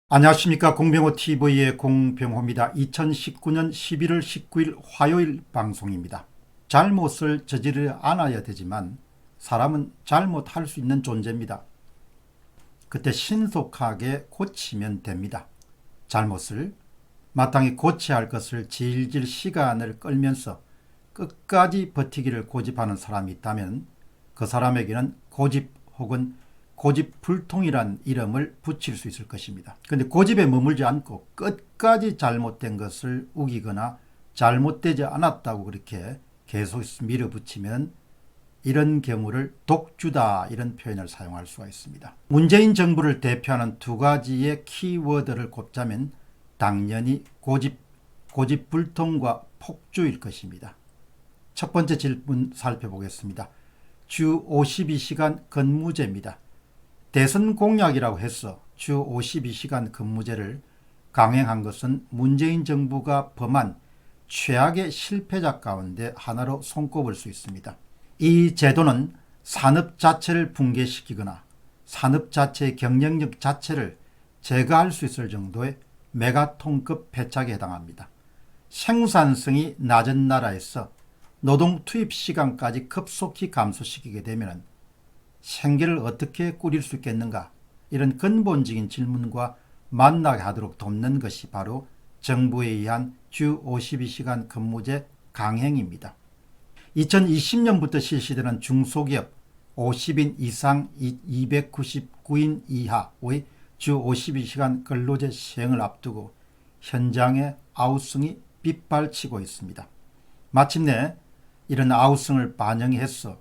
안녕하십니까. 공병호TV의 공병호입니다. 2019년 11월 19일 화요일 방송입니다. 잘못을 저지르지 않아야 되지만 사람은 잘못할 수 있는 존재입니다. 그때 신속하게 고치면 됩니다. 잘못을 마땅히 고쳐야 할 것을 질질 시간을 끌면서 끝까지 버티기를 고집하는 사람이 있다면 그 사람에게는 고집 혹은 고집불통이란 이름을 붙일 수 있을 것입니다. 그런데 고집에 머물지 않고 끝까지 잘못된 것을 우기거나 잘못되지 않았다고 그렇게 계속 밀어붙이면 이런 경우를 독주다, 이런 표현을 사용할 수가 있습니다. 문재인 정부를 대표하는 두 가지의 키워드를 꼽자면 당연히 고집불통과 폭주일 것입니다. 첫 번째 질문 살펴보겠습니다. 주 52시간 근무제입니다. 대선 공약이라고 해서 주 52시간 근무제를 강행한 것은 문재인 정부가 범한 최악의 실패작 가운데 하나로 손꼽을 수 있습니다. 이 제도는 산업 자체를 붕괴시키거나 산업 자체의 경쟁력 자체를 제거할 수 있을 정도의 메가톤급 패착에 해당합니다. 생산성이 낮은 나라에서 노동 투입 시간까지 급속히 감소시키게 되면 생계를 어떻게 꾸릴 수 있겠는가, 이런 근본적인 질문과 만나게 하도록 돕는 것이 바로 정부에 의한 주 52시간 근무제 강행입니다. 2020년부터 실시되는 중소기업 50인 이상 299인 이하의 주 52시간 근로제 시행을 앞두고 현장의 아우성이 빗발치고 있습니다. 마침내 이런 아우성을 반영해서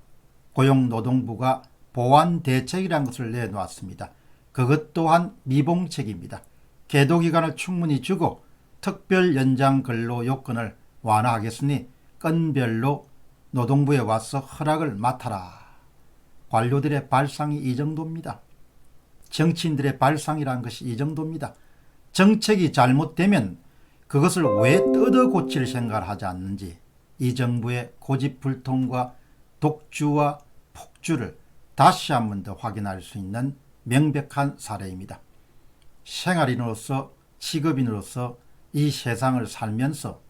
고용노동부가 보완 대책이라는 것을 내놓았습니다. 그것 또한 미봉책입니다. 계도기간을 충분히 주고 특별 연장 근로 요건을 완화하겠으니 건별로 노동부에 와서 허락을 맡아라. 관료들의 발상이 이 정도입니다. 정치인들의 발상이라는 것이 이 정도입니다. 정책이 잘못되면 그것을 왜 뜯어 고칠 생각을 하지 않는지, 이 정부의 고집불통과 독주와 폭주를 다시 한 번 더 확인할 수 있는 명백한 사례입니다. 생활인으로서, 직업인으로서 이 세상을 살면서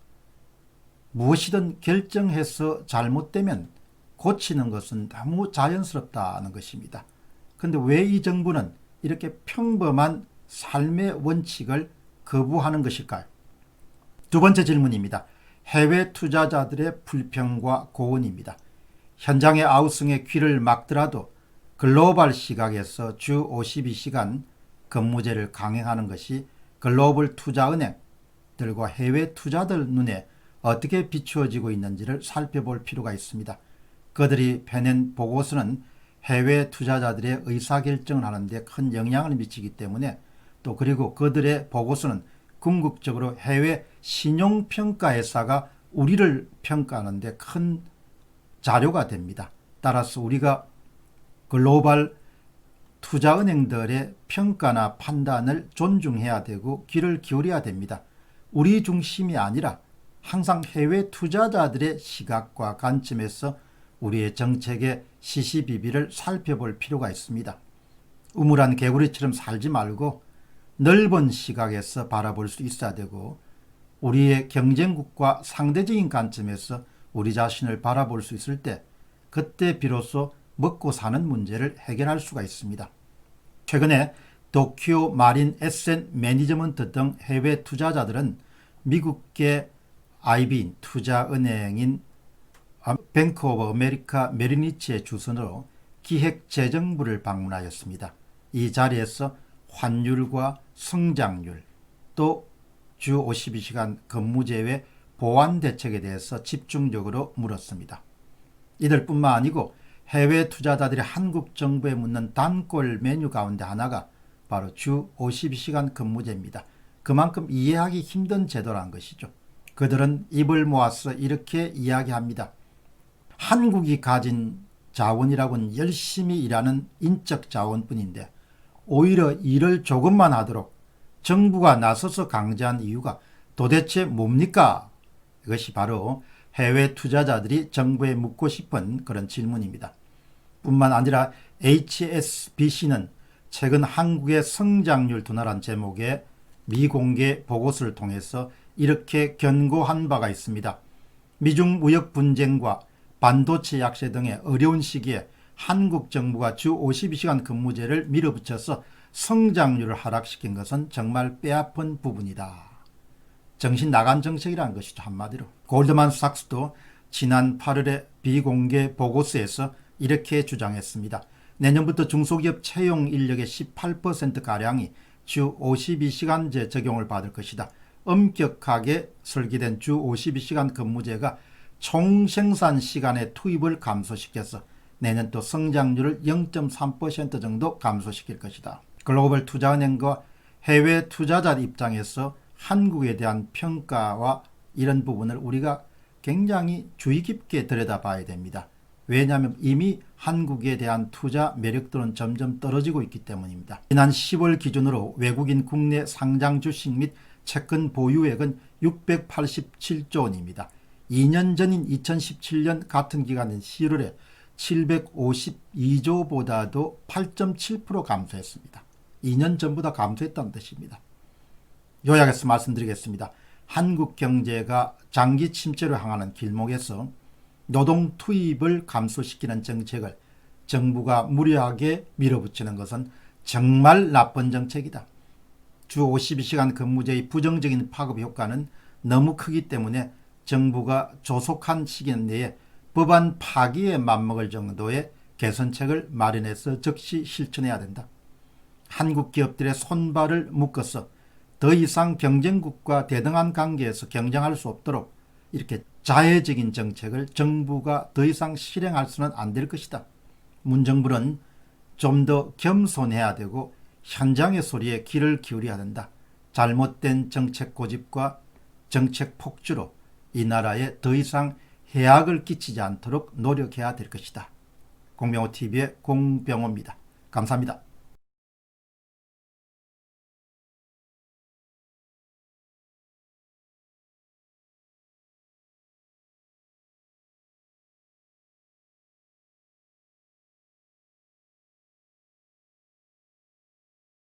무엇이든 결정해서 잘못되면 고치는 것은 너무 자연스럽다는 것입니다. 그런데 왜 이 정부는 이렇게 평범한 삶의 원칙을 거부하는 것일까요? 두 번째 질문입니다. 해외 투자자들의 불평과 고언입니다. 현장의 아우성에 귀를 막더라도 글로벌 시각에서 주 52시간 근무제를 강행하는 것이 글로벌 투자은행들과 해외 투자들 눈에 어떻게 비추어지고 있는지를 살펴볼 필요가 있습니다. 그들이 펴낸 보고서는 해외 투자자들의 의사결정을 하는데 큰 영향을 미치기 때문에, 또 그리고 그들의 보고서는 궁극적으로 해외 신용평가회사가 우리를 평가하는데 큰 자료가 됩니다. 따라서 우리가 글로벌 투자은행들의 평가나 판단을 존중해야 되고 귀를 기울여야 됩니다. 우리 중심이 아니라 항상 해외 투자자들의 시각과 관점에서 우리의 정책의 시시비비를 살펴볼 필요가 있습니다. 우물안 개구리처럼 살지 말고 넓은 시각에서 바라볼 수 있어야 되고, 우리의 경쟁국과 상대적인 관점에서 우리 자신을 바라볼 수 있을 때 그때 비로소 먹고 사는 문제를 해결할 수가 있습니다. 최근에 도쿄 마린 에셋 매니지먼트 등 해외 투자자들은 미국계 IB인 투자은행인 뱅크 오브 아메리카 메리니치의 주선으로 기획재정부를 방문하였습니다. 이 자리에서 환율과 성장률, 또 주 52시간 근무제 외 보완 대책에 대해서 집중적으로 물었습니다. 이들뿐만 아니고 해외 투자자들이 한국 정부에 묻는 단골 메뉴 가운데 하나가 바로 주 52시간 근무제입니다. 그만큼 이해하기 힘든 제도란 것이죠. 그들은 입을 모아서 이렇게 이야기합니다. 한국이 가진 자원이라고는 열심히 일하는 인적 자원뿐인데 오히려 일을 조금만 하도록 정부가 나서서 강제한 이유가 도대체 뭡니까? 이것이 바로 해외 투자자들이 정부에 묻고 싶은 그런 질문입니다. 뿐만 아니라 HSBC는 최근 한국의 성장률 둔화란 제목의 미공개 보고서를 통해서 이렇게 경고한 바가 있습니다. 미중 무역 분쟁과 반도체 약세 등의 어려운 시기에 한국 정부가 주 52시간 근무제를 밀어붙여서 성장률을 하락시킨 것은 정말 뼈아픈 부분이다. 정신 나간 정책이라는 것이죠. 한마디로. 골드만삭스도 지난 8월에 비공개 보고서에서 이렇게 주장했습니다. 내년부터 중소기업 채용 인력의 18%가량이 주 52시간제 적용을 받을 것이다. 엄격하게 설계된 주 52시간 근무제가 총생산 시간의 투입을 감소시켜서 내년 또 성장률을 0.3% 정도 감소시킬 것이다. 글로벌 투자은행과 해외 투자자 입장에서 한국에 대한 평가와 이런 부분을 우리가 굉장히 주의 깊게 들여다봐야 됩니다. 왜냐하면 이미 한국에 대한 투자 매력도는 점점 떨어지고 있기 때문입니다. 지난 10월 기준으로 외국인 국내 상장 주식 및 채권 보유액은 687조 원입니다. 2년 전인 2017년 같은 기간인 11월에 752조보다도 8.7% 감소했습니다. 2년 전보다 감소했다는 뜻입니다. 요약해서 말씀드리겠습니다. 한국 경제가 장기 침체로 향하는 길목에서 노동 투입을 감소시키는 정책을 정부가 무리하게 밀어붙이는 것은 정말 나쁜 정책이다. 주 52시간 근무제의 부정적인 파급 효과는 너무 크기 때문에 정부가 조속한 시간 내에 법안 파기에 맞먹을 정도의 개선책을 마련해서 즉시 실천해야 된다. 한국 기업들의 손발을 묶어서 더 이상 경쟁국과 대등한 관계에서 경쟁할 수 없도록 이렇게 자해적인 정책을 정부가 더 이상 실행할 수는 안 될 것이다. 문정부는 좀 더 겸손해야 되고 현장의 소리에 귀를 기울여야 된다. 잘못된 정책 고집과 정책 폭주로 이 나라에 더 이상 해악을 끼치지 않도록 노력해야 될 것이다. 공병호TV의 공병호입니다. 감사합니다.